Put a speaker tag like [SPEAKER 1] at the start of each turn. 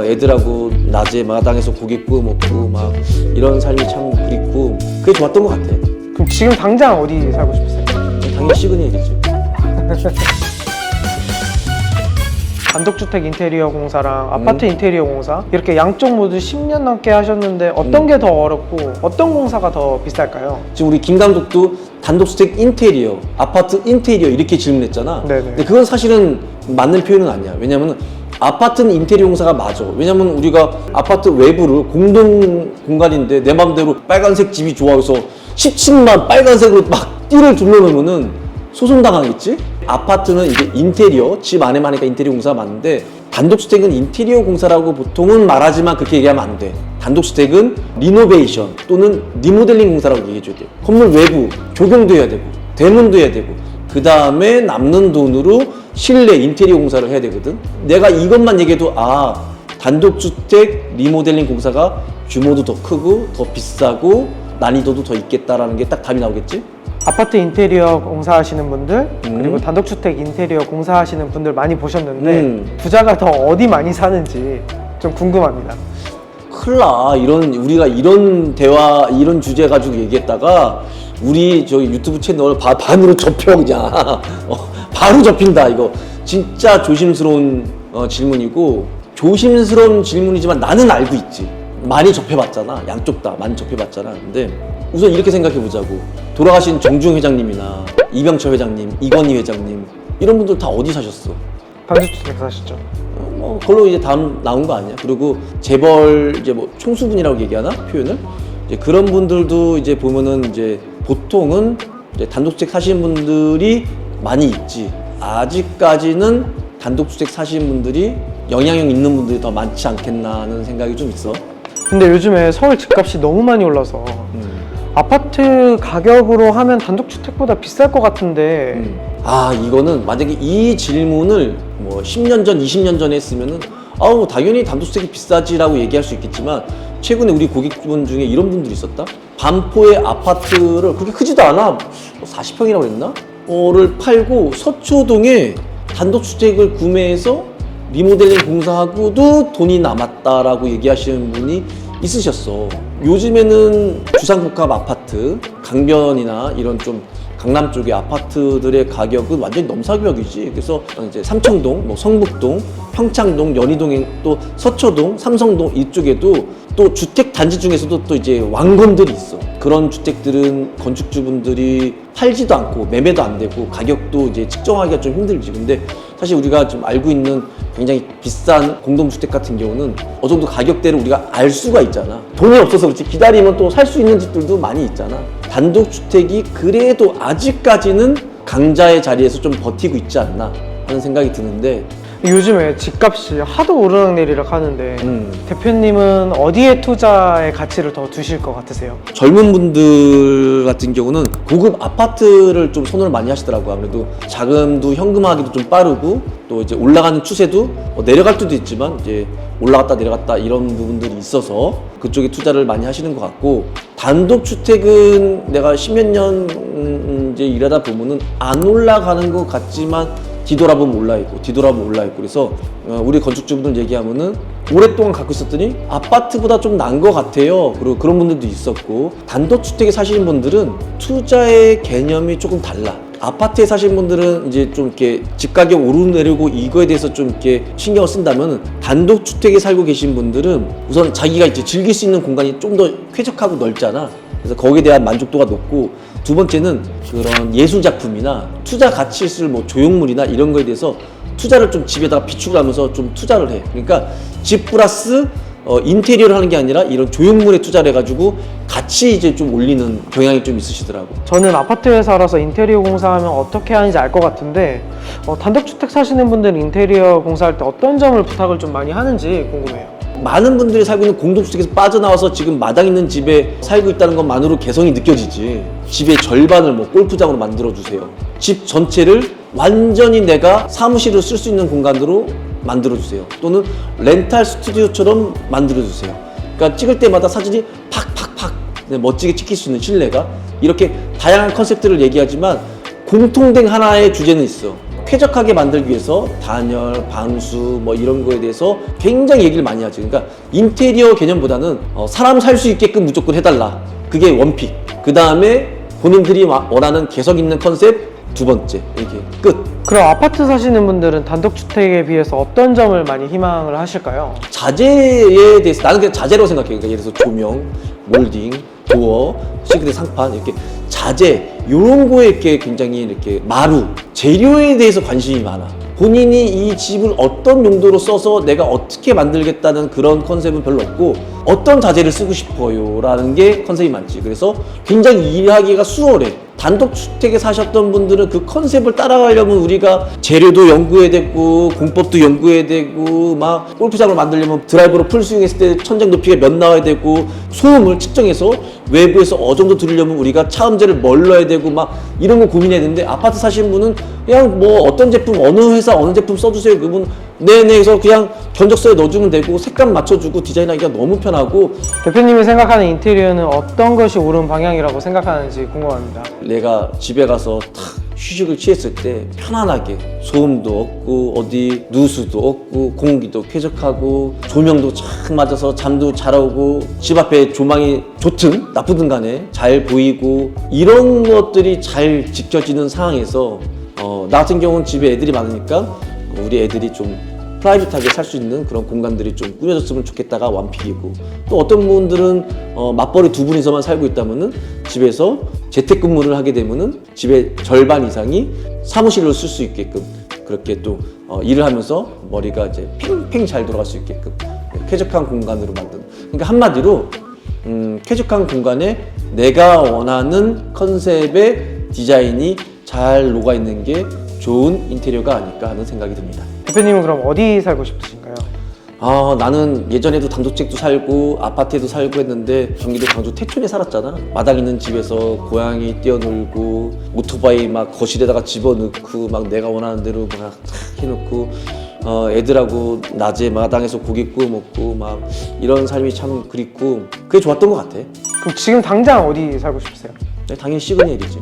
[SPEAKER 1] 애들하고 낮에 마당에서 고기 구워 먹고 막 이런 삶이 참 그립고 그게 좋았던 것 같아.
[SPEAKER 2] 그럼 지금 당장 어디 살고 싶으세요?
[SPEAKER 1] 당연히 시그니엘이지.
[SPEAKER 2] 단독주택 인테리어 공사랑 아파트 인테리어 공사 이렇게 양쪽 모두 10년 넘게 하셨는데 어떤 게 더 어렵고 어떤 공사가 더 비쌀까요?
[SPEAKER 1] 지금 우리 김 감독도 단독주택 인테리어, 아파트 인테리어 이렇게 질문했잖아.
[SPEAKER 2] 네네.
[SPEAKER 1] 근데 그건 사실은 맞는 표현은 아니야. 왜냐면 아파트는 인테리어 공사가 맞아. 왜냐면 우리가 아파트 외부를 공동 공간인데 내 맘대로 빨간색 집이 좋아서 10층만 빨간색으로 막 띠를 둘러놓으면은 소송당하겠지? 아파트는 이제 인테리어, 집 안에만 하니까 인테리어 공사가 맞는데 단독주택은 인테리어 공사라고 보통은 말하지만 그렇게 얘기하면 안 돼. 단독주택은 리노베이션 또는 리모델링 공사라고 얘기해줘야 돼요. 건물 외부 조경도 해야 되고 대문도 해야 되고 그 다음에 남는 돈으로 실내 인테리어 공사를 해야 되거든. 내가 이것만 얘기해도 단독주택 리모델링 공사가 규모도 더 크고 더 비싸고 난이도도 더 있겠다라는 게 딱 답이 나오겠지?
[SPEAKER 2] 아파트 인테리어 공사하시는 분들 그리고 단독주택 인테리어 공사하시는 분들 많이 보셨는데 부자가 더 어디 많이 사는지 좀 궁금합니다.
[SPEAKER 1] 큰일 나. 우리가 이런 대화, 이런 주제 가지고 얘기했다가 우리 저기 유튜브 채널 반으로 접혀 그냥. 바로 접힌다 이거. 진짜 조심스러운 질문이고 조심스러운 질문이지만 나는 알고 있지. 많이 접해봤잖아. 양쪽 다 많이 접해봤잖아. 근데 우선 이렇게 생각해보자고. 돌아가신 정중 회장님이나 이병철 회장님, 이건희 회장님 이런 분들 다 어디 사셨어?
[SPEAKER 2] 단독주택 사시죠?
[SPEAKER 1] 그걸로 이제 다음 나온 거 아니야? 그리고 재벌 이제 뭐 총수분이라고 얘기하나 표현을? 이제 그런 분들도 이제 보면은 이제 보통은 이제 단독주택 사시는 분들이 많이 있지. 아직까지는 단독주택 사시는 분들이 영향력 있는 분들이 더 많지 않겠나 하는 생각이 좀 있어.
[SPEAKER 2] 근데 요즘에 서울 집값이 너무 많이 올라서 아파트 가격으로 하면 단독주택보다 비쌀 것 같은데
[SPEAKER 1] 이거는 만약에 이 질문을 뭐 10년 전, 20년 전에 했으면은 당연히 단독주택이 비싸지라고 얘기할 수 있겠지만 최근에 우리 고객분 중에 이런 분들이 있었다? 반포의 아파트를 그렇게 크지도 않아 40평이라고 그랬나? 를 팔고 서초동에 단독주택을 구매해서 리모델링 공사하고도 돈이 남았다라고 얘기하시는 분이 있으셨어. 요즘에는 주상복합 아파트, 강변이나 이런 좀 강남 쪽의 아파트들의 가격은 완전히 넘사벽이지. 그래서 이제 삼청동, 성북동, 평창동, 연희동, 또 서초동, 삼성동 이쪽에도 또 주택 단지 중에서도 또 이제 왕건들이 있어. 그런 주택들은 건축주분들이 팔지도 않고 매매도 안 되고 가격도 이제 측정하기가 좀 힘들지. 근데 사실 우리가 좀 알고 있는 굉장히 비싼 공동주택 같은 경우는 어느 정도 가격대를 우리가 알 수가 있잖아. 돈이 없어서 그렇지 기다리면 또 살 수 있는 집들도 많이 있잖아. 단독주택이 그래도 아직까지는 강자의 자리에서 좀 버티고 있지 않나 하는 생각이 드는데
[SPEAKER 2] 요즘에 집값이 하도 오르락내리락 하는데 대표님은 어디에 투자의 가치를 더 두실 것 같으세요?
[SPEAKER 1] 젊은 분들 같은 경우는 고급 아파트를 좀 선호를 많이 하시더라고요. 아무래도 자금도 현금화하기도 좀 빠르고 또 이제 올라가는 추세도 내려갈 때도 있지만 이제 올라갔다 내려갔다 이런 부분들이 있어서 그쪽에 투자를 많이 하시는 것 같고 단독주택은 내가 10몇 년 이제 일하다 보면은 안 올라가는 것 같지만 뒤돌아보면 올라있고 그래서 우리 건축주분들 얘기하면은 오랫동안 갖고 있었더니 아파트보다 좀 나은 것 같아요. 그리고 그런 분들도 있었고 단독주택에 사시는 분들은 투자의 개념이 조금 달라. 아파트에 사시는 분들은 이제 좀 이렇게 집 가격 오르내리고 이거에 대해서 좀 이렇게 신경을 쓴다면 단독주택에 살고 계신 분들은 우선 자기가 이제 즐길 수 있는 공간이 좀 더 쾌적하고 넓잖아. 그래서 거기에 대한 만족도가 높고 두 번째는 그런 예술작품이나 투자 가치 있을 뭐 조형물이나 이런 거에 대해서 투자를 좀 집에다가 비축을 하면서 좀 투자를 해. 그러니까 집 플러스 인테리어를 하는 게 아니라 이런 조형물에 투자를 해가지고 같이 이제 좀 올리는 경향이 좀 있으시더라고.
[SPEAKER 2] 저는 아파트에 살아서 인테리어 공사하면 어떻게 하는지 알 것 같은데 단독주택 사시는 분들은 인테리어 공사할 때 어떤 점을 부탁을 좀 많이 하는지 궁금해요.
[SPEAKER 1] 많은 분들이 살고 있는 공동주택에서 빠져나와서 지금 마당 있는 집에 살고 있다는 것만으로 개성이 느껴지지. 집의 절반을 뭐 골프장으로 만들어주세요. 집 전체를 완전히 내가 사무실을 쓸 수 있는 공간으로 만들어주세요. 또는 렌탈 스튜디오처럼 만들어주세요. 그러니까 찍을 때마다 사진이 팍팍팍 멋지게 찍힐 수 있는 실내가 이렇게 다양한 컨셉들을 얘기하지만 공통된 하나의 주제는 있어. 쾌적하게 만들기 위해서 단열, 방수 뭐 이런 거에 대해서 굉장히 얘기를 많이 하죠. 그러니까 인테리어 개념보다는 사람 살 수 있게끔 무조건 해달라. 그게 원픽. 그 다음에 본인들이 원하는 개성 있는 컨셉 두 번째 이렇게 끝.
[SPEAKER 2] 그럼 아파트 사시는 분들은 단독주택에 비해서 어떤 점을 많이 희망을 하실까요?
[SPEAKER 1] 자재에 대해서 나는 그냥 자재라고 생각해요. 그러니까 예를 들어서 조명, 몰딩, 도어, 싱크대 상판 이렇게 자재 이런 거에 이렇게 굉장히 이렇게 마루 재료에 대해서 관심이 많아. 본인이 이 집을 어떤 용도로 써서 내가 어떻게 만들겠다는 그런 컨셉은 별로 없고 어떤 자재를 쓰고 싶어요 라는 게 컨셉이 많지. 그래서 굉장히 일하기가 수월해. 단독주택에 사셨던 분들은 그 컨셉을 따라가려면 우리가 재료도 연구해야 되고 공법도 연구해야 되고 막 골프장을 만들려면 드라이버로 풀스윙했을 때 천장 높이가 몇 나와야 되고 소음을 측정해서 외부에서 정도 들으려면 우리가 차음제를 뭘 넣어야 되고 막 이런 거 고민해야 되는데 아파트 사시는 분은 그냥 뭐 어떤 제품 어느 회사 어느 제품 써주세요 그분 네네 해서 그냥 견적서에 넣어주면 되고 색감 맞춰주고 디자인하기가 너무 편하고.
[SPEAKER 2] 대표님이 생각하는 인테리어는 어떤 것이 옳은 방향이라고 생각하는지 궁금합니다.
[SPEAKER 1] 내가 집에 가서 탁 휴식을 취했을 때 편안하게 소음도 없고 어디 누수도 없고 공기도 쾌적하고 조명도 착 맞아서 잠도 잘 오고 집 앞에 조망이 좋든 나쁘든 간에 잘 보이고 이런 것들이 잘 지켜지는 상황에서 나 같은 경우는 집에 애들이 많으니까 우리 애들이 좀 프라이빗하게 살 수 있는 그런 공간들이 좀 꾸며졌으면 좋겠다가 원픽이고, 또 어떤 분들은 맞벌이 두 분이서만 살고 있다면은 집에서 재택근무를 하게 되면은 집의 절반 이상이 사무실로 쓸 수 있게끔 그렇게 또 일을 하면서 머리가 이제 팽팽 잘 돌아갈 수 있게끔 쾌적한 공간으로 만드는. 그러니까 한마디로 쾌적한 공간에 내가 원하는 컨셉의 디자인이 잘 녹아 있는 게 좋은 인테리어가 아닐까 하는 생각이 듭니다.
[SPEAKER 2] 대표님은 그럼 어디 살고 싶으신가요?
[SPEAKER 1] 나는 예전에도 단독주택도 살고 아파트에도 살고 했는데 경기도 광주 태촌에 살았잖아. 마당 있는 집에서 고양이 뛰어놀고 오토바이 막 거실에다가 집어넣고 막 내가 원하는 대로 막 해놓고 애들하고 낮에 마당에서 고기 구워 먹고 막 이런 삶이 참 그립고 그게 좋았던 것 같아.
[SPEAKER 2] 그럼 지금 당장 어디 살고 싶으세요?
[SPEAKER 1] 당연히 시그니엘이지.